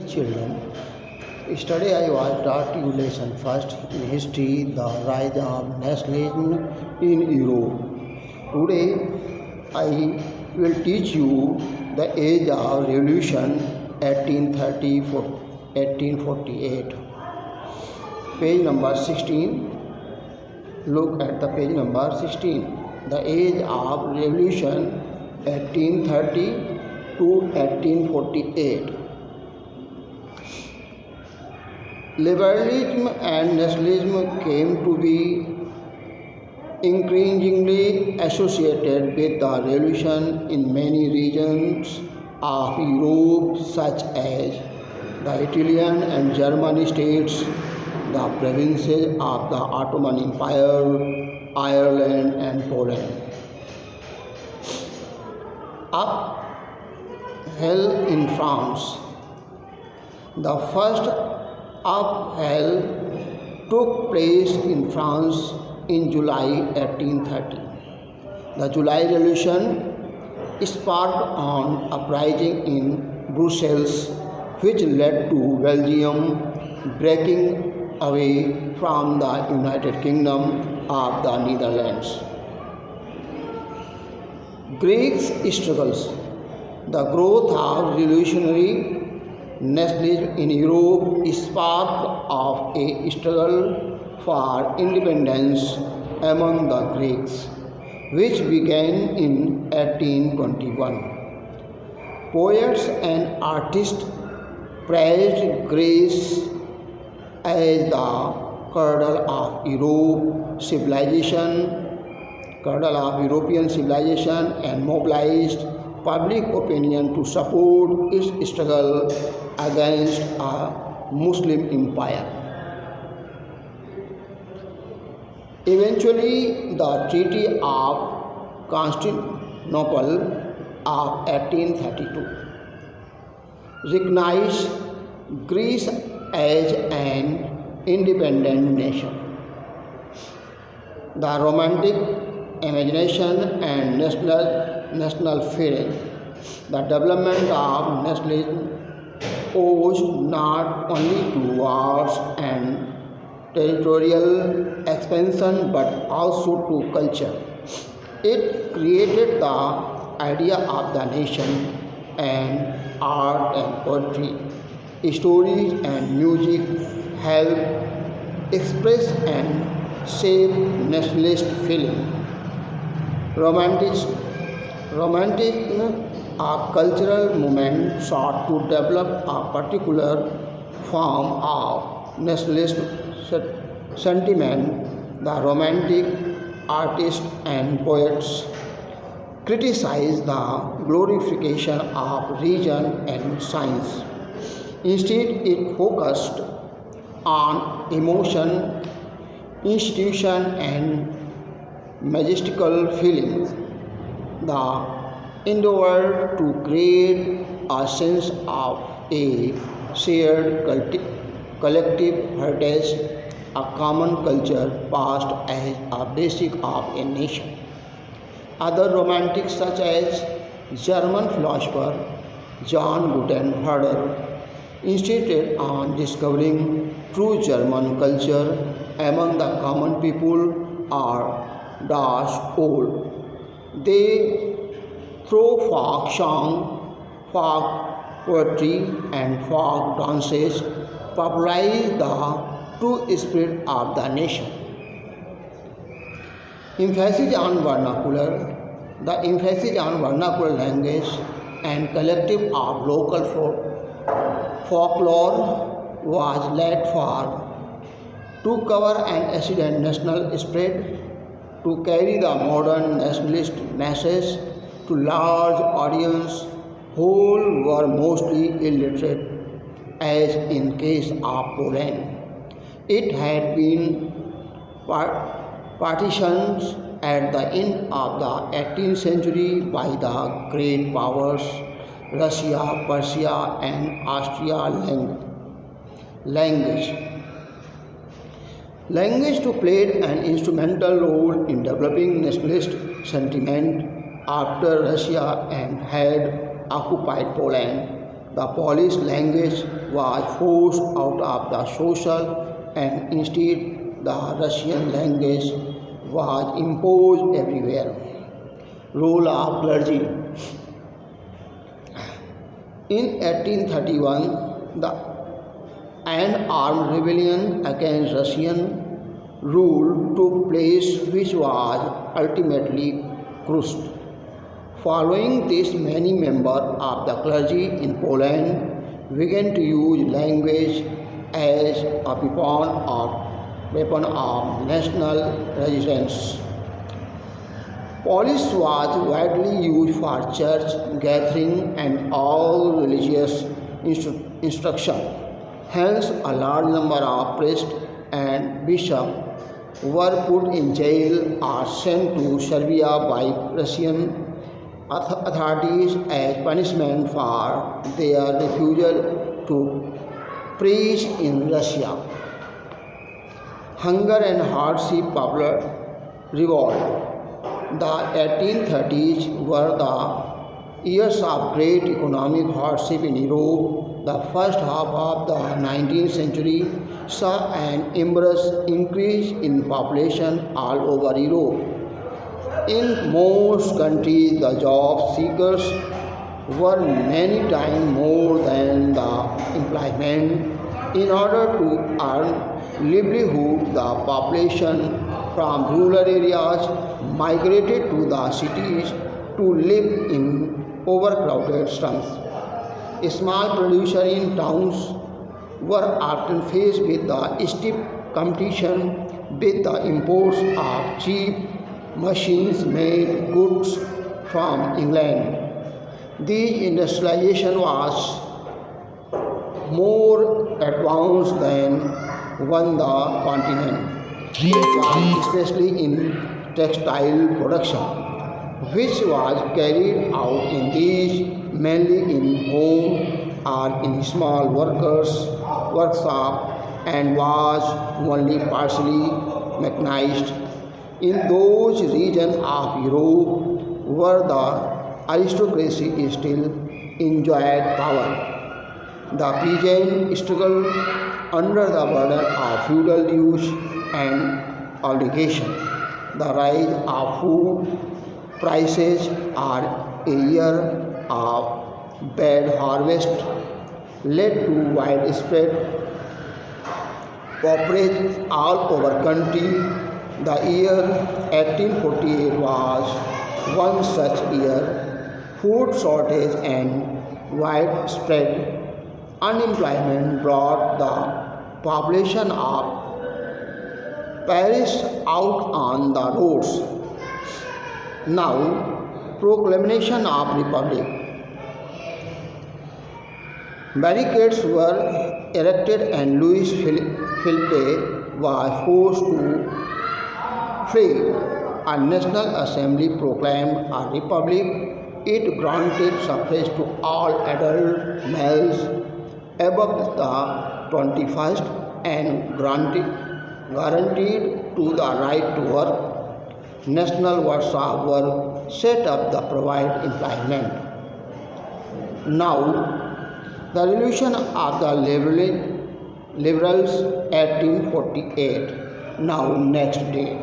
children. Yesterday I was taught you lesson first in history, the rise of nationalism in Europe. Today I will teach you the age of revolution 1848. Page number 16. Look at the page number 16. The age of revolution 1830 to 1848. Liberalism and nationalism came to be increasingly associated with the revolution in many regions of Europe, such as the Italian and German states, the provinces of the Ottoman Empire, Ireland and Poland. Upheaval in France. The first upheaval took place in France in July 1830. The July Revolution sparked an uprising in Brussels, which led to Belgium breaking away from the United Kingdom of the Netherlands. Greeks struggles. The growth of revolutionary nationalism in Europe sparked of a struggle for independence among the Greeks, which began in 1821. Poets and artists praised Greece as the cradle of European civilization and mobilized public opinion to support its struggle against a Muslim empire. Eventually, the Treaty of Constantinople of 1832 recognized Greece as an independent nation. The Romantic imagination and national feeling. The development of nationalism owes not only to wars and territorial expansion but also to culture. It created the idea of the nation, and art and poetry, stories and music help express and shape nationalist feeling. Romanticism, a cultural movement sought to develop a particular form of nationalist sentiment. The Romantic artists and poets criticized the glorification of religion and science. Instead, it focused on emotion, institution, and majestical feelings. The endeavor to create a sense of a shared collective heritage, a common culture passed as a basic of a nation. Other romantics such as German philosopher John Guten Herder insisted on discovering true German culture among the common people are Das Old. They, through folk song, folk poetry, and folk dances, popularized the true spirit of the nation. Emphasis on vernacular. The emphasis on vernacular language and collective of local folklore was laid for to cover an ancient national spirit, to carry the modern nationalist message to large audience who were mostly illiterate, as in case of Poland. It had been partitioned at the end of the 18th century by the great powers Russia, Persia, and Austria. Language too played an instrumental role in developing nationalist sentiment after Russia and had occupied Poland. The Polish language was forced out of the social, and instead the Russian language was imposed everywhere. Role of clergy. In 1831, an armed rebellion against Russian rule took place, which was ultimately crushed. Following this, many members of the clergy in Poland began to use language as a weapon of national resistance. Polish was widely used for church gathering and all religious instruction. Hence, a large number of priests and bishops were put in jail or sent to Serbia by Russian authorities as punishment for their refusal to preach in Russia. Hunger and hardship, popular revolt. The 1830s were the years of great economic hardship in Europe. The first half of the 19th century saw an immense increase in population all over Europe. In most countries, the job seekers were many times more than the employment. In order to earn livelihood, the population from rural areas migrated to the cities to live in overcrowded slums. Small producers in towns were often faced with the stiff competition with the imports of cheap machines-made goods from England. This industrialization was more advanced than on the continent, especially in textile production, which was carried out in these mainly in home or in small workshop and was only partially mechanized. In those regions of Europe where the aristocracy still enjoyed power, the peasants struggled under the burden of feudal dues and obligation. The rise of food prices or a year of bad harvest led to widespread poverty all over country. The year 1848 was one such year. Food shortage and widespread unemployment brought the population of Paris out on the roads. Now, proclamation of Republic. Barricades were erected and Louis Philippe was forced to flee. A national assembly proclaimed a republic. It granted suffrage to all adult males above the 21st and guaranteed to the right to work. National workshops were set up to provide employment. Now, the revolution of the liberals 1848. Now, next day.